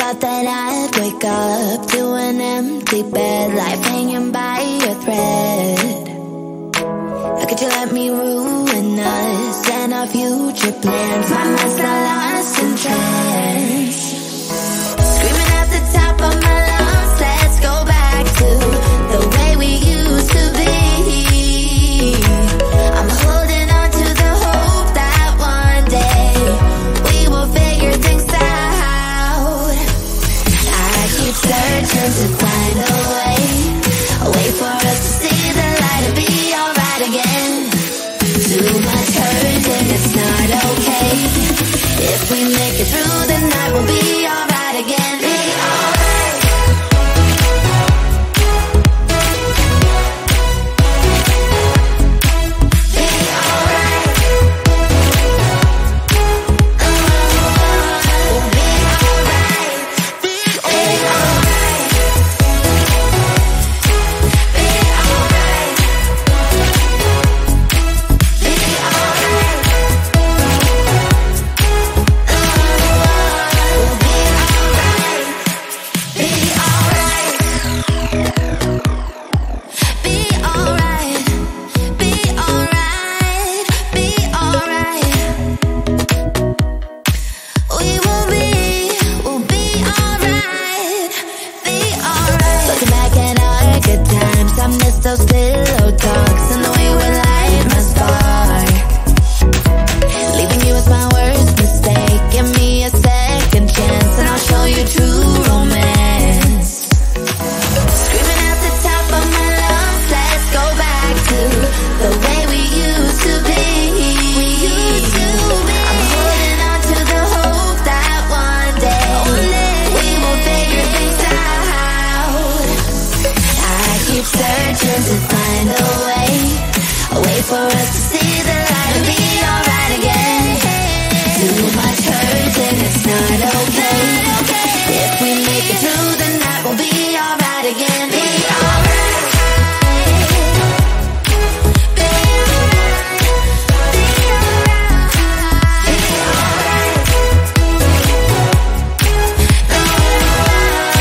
thought that I'd wake up to an empty bed, life hanging by a thread. How could you let me ruin us and our future plans? My mind's not lost in trance, screaming at the top of my lungs, let's go back to the way we used to be. I'm holding on to the hope that one day we will figure things out. I keep searching to find a way for us to see the light and be alright again. Too much hurt and it's not okay. If we make it through the night, we'll be alright again. Be alright. Be alright. We'll be alright. Be alright. Be alright. Be alright. We'll be alright. Be alright. Be alright. Be alright. Be alright. We'll be alright. Be alright. Looking back at our good times, I miss those pillow talks and the way we light my spark. Leaving you was my worst mistake. Give me a second chance and I'll show you true romance. Screaming at the top of my lungs, let's go back to the way we used to be. We used to be. I'm holding on to the hope that one day we will figure things out. I keep searching to find a way for us to see the light and be alright again. Too much hurt and it's not okay. If we make it through the night, we'll be alright again. Be alright. Be alright. Be alright. Be alright.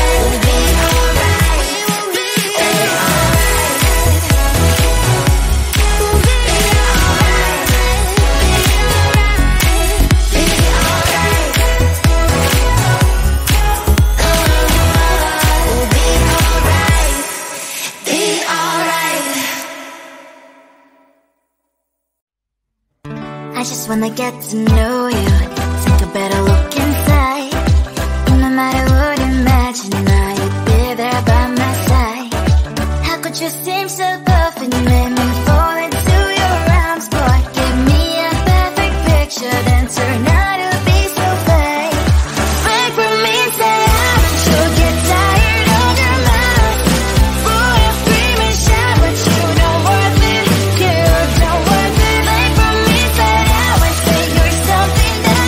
We'll be alright. We'll be alright. We'll be alright. Be alright. Be alright. We'll be alright. Be alright. I just wanna get to know you, take a better look inside. No matter what, imagine now you'd be there by my side. How could you seem so tough and you made me fall into your arms, boy? Give me a perfect picture, then turn out to be so fake. Break from me and say you'll get tired of your mouth. Boy, I'll scream and shout, but you don't worth it. You don't worth it. Break from me, say you're something that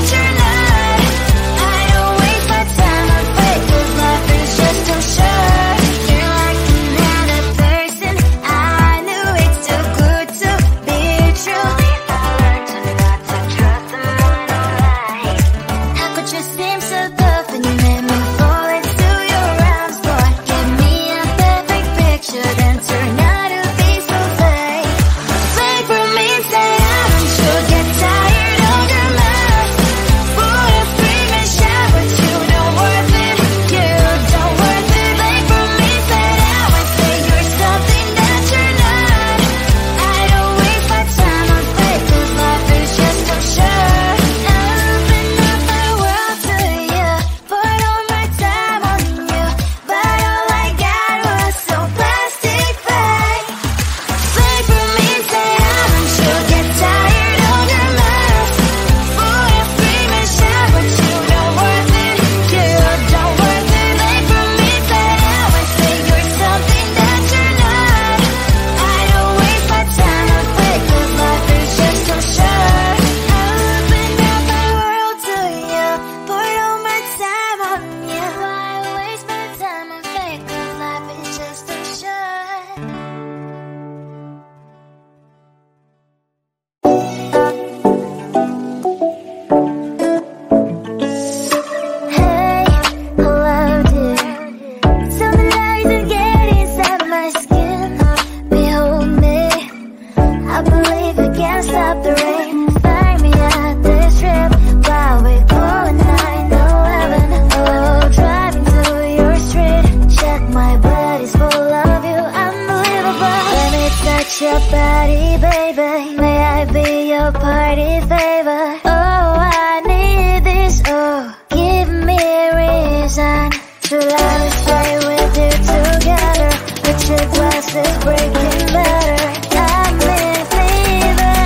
glasses breaking better. I'm in fever.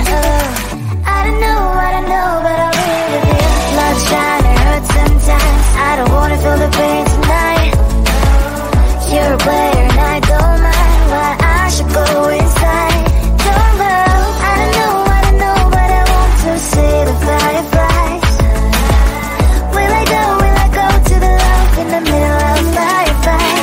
I don't know, but I'll leave it here. Love's trying to hurt sometimes. I don't wanna feel the pain tonight. You're a player and I don't mind. Why I should go inside. Don't go. I don't know, but I want to see the fireflies. Will I go to the love in the middle of firefight?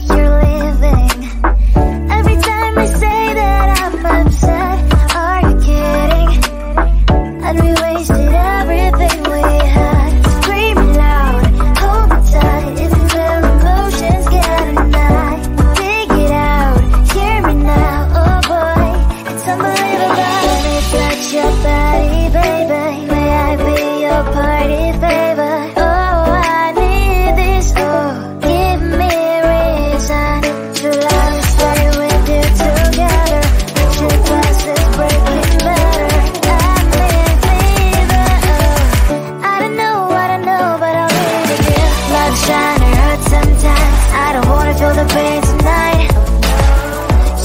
You're leaving. Every time I say that I'm upset, are you kidding? And we wasted everything we had. Screaming loud, hold me tight. If you feel emotions getting high, dig it out, hear me now. Oh boy, it's unbelievable. Let me touch your body, baby. May I be your party favor? Oh, I need this. Oh, give me reason to love and stay with you together. With your glasses breaking better. I'm in fever. I don't know, but I'll leave it here. Love's trying to hurt sometimes. I don't wanna feel the pain tonight.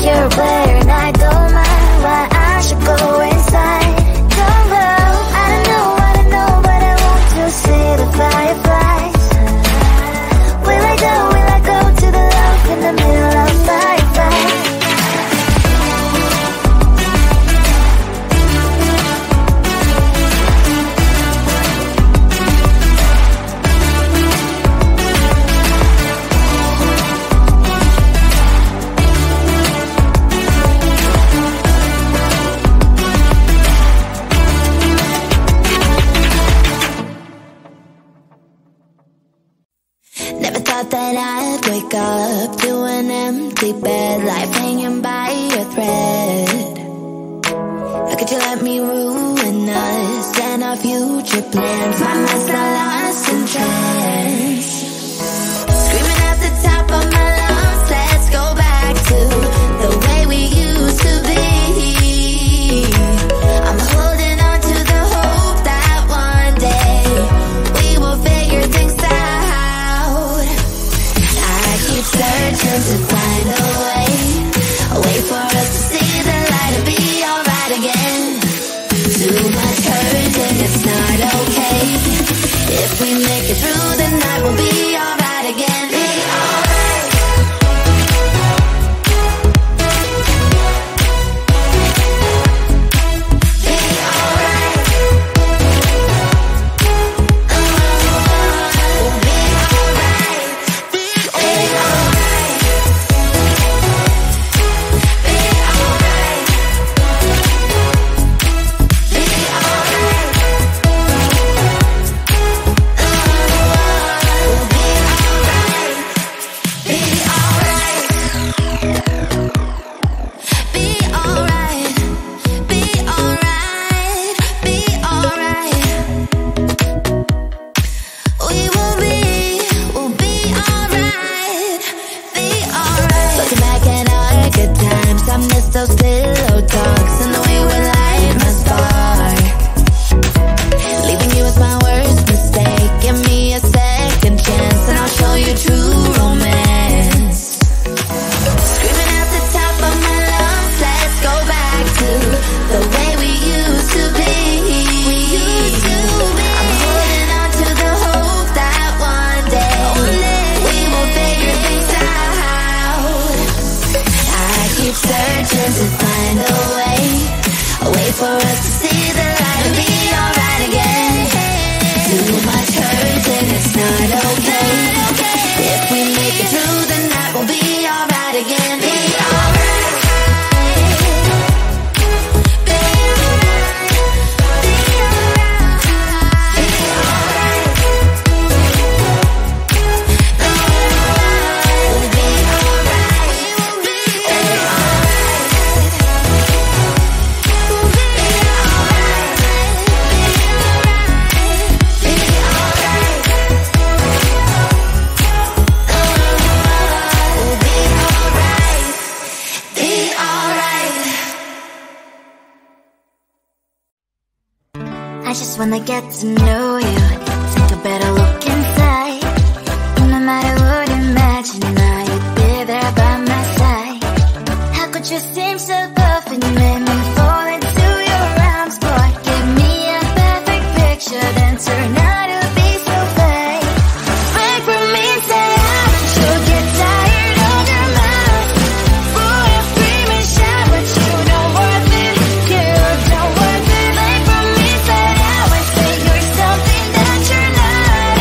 You're a player and I don't mind. Why I should go inside. Don't go. I don't know, but I want to see the fireflies. Will I go to the love in the middle of firefight? Never thought that I'd wake up to an empty bed, life hanging by a thread. How could you let me ruin us and our future plans? Find myself lost in trance, screaming at the top of my lungs. Let's go back to the way we used to be. I'm holding on to the hope that one day we will figure things out. I keep searching to find a way for us to see the light and be alright again. Too much hurt and it's not okay. If we make it through the night, we'll be alright again. Be alright. Be alright. We'll be alright. Be alright. Be alright. Be alright. We'll be alright. eyes just when I get to know you. Take a better look inside. No matter what you imagine, now you'd be there by my side. How could you seem so good when you made me fall into your arms? Boy, give me a perfect picture, then turn out to be so fake. Break from me and say I should get tired of your mouth. Boy, I scream and shout, but you don't worth it. You don't worth it. Break from me, say I would say you're something that you're not.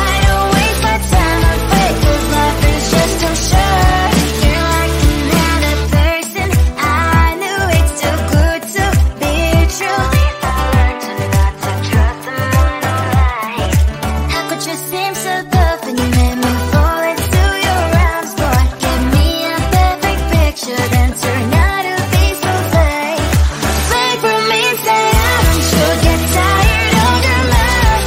I don't waste my time on fake, 'cause life is just too short. You're like another person. I knew it's too good to be true. I learned to not to trust someone alright. How could you seem so good when you made me fall into your arms? Boy, give me a perfect picture, then turn out to be so fake. Fake from me and say I should get tired of your mouth.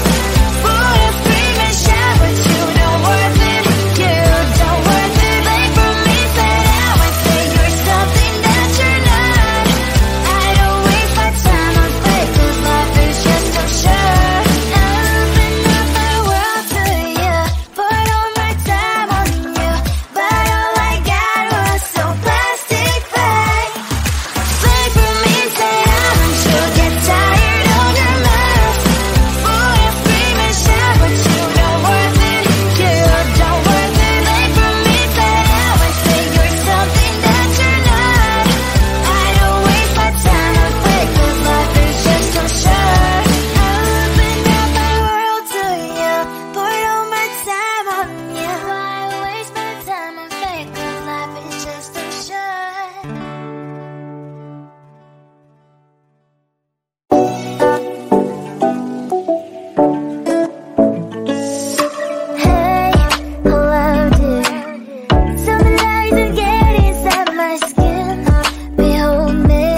Boy, I scream and shout, but you don't worth it. You don't worth it. Fake from me, say I would say you're something that you're not. I don't waste my time on fake, 'cause life is just too short. I open up my world to you, poured all my time on you, but all I got was so plastic fake. Fake from me, say I should get tired of your mouth. Boy, I scream and shout, but you don't worth it. You don't worth it. Fake from me, say I would say you're something that you're not. I don't waste my time on fake, 'cause life is just too short. I opened up my world to you, poured all my time on you. Why waste my time on fake, 'cause life is just too short. Hey, hello dear. Something rising, get inside my skin. Behold me,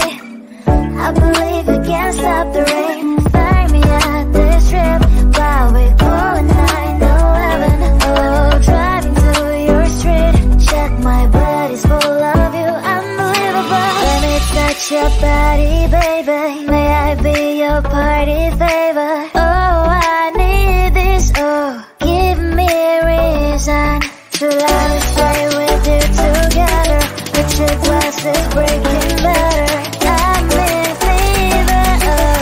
I believe we can't stop the rain. Fire me at this trip while we go at 9/11. Oh, driving through your street, check my body's full of you, unbelievable. Let me touch your body, baby. May I be your party favor? Oh, I need this. Oh, give me a reason to love and stay with you together. With your glasses breaking better. I'm in fever. Oh,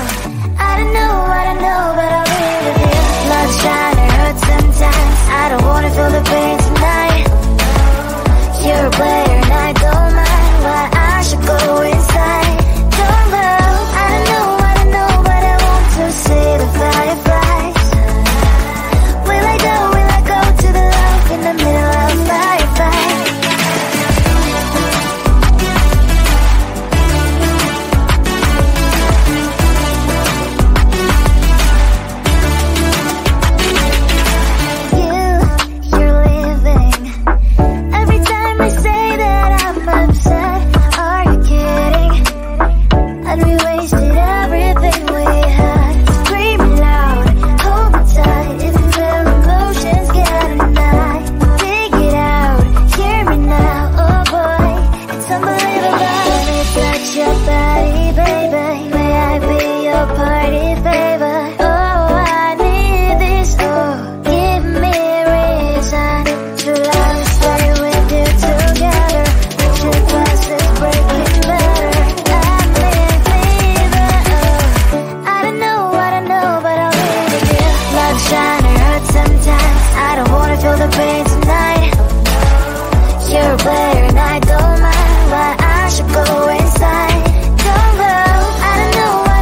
I don't know, but I'll be with you. Love shine, it hurts sometimes. I don't wanna feel the pain tonight. You're a player and I don't mind. Why I should go inside. Don't go. I don't know, but I want to see the fireflies. Will I go to the love in the middle of firefight? You're leaving. Every time I say that I'm upset, are you kidding? And we wasted everything we had. Screaming loud, hold me tight. Isn't there emotions getting high? Dig it out, hear me now. Oh boy, it's unbelievable. Let me touch your body, baby. May I be your party favor? Oh, I need this. Oh, give me a reason to love and stay with you together. With your glasses breaking better. I'm in fever. Oh, I don't know, but I'll be with you. Love shine, it hurts sometimes. I don't wanna feel the pain tonight. You're a player and I don't mind. Why I should go inside. Don't go. I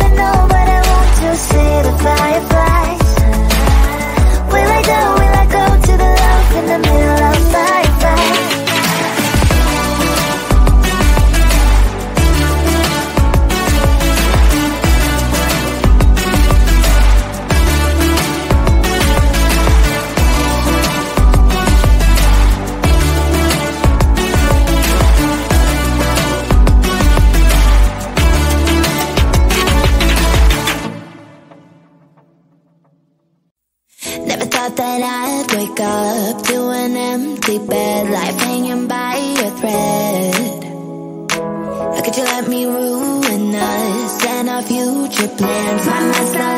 don't know, but I want to see the fireflies. Will I go to the love in the middle of firefight? Never thought that I'd wake up to an empty bed, life hanging by a thread. How could you let me ruin us and our future plans? My mind's not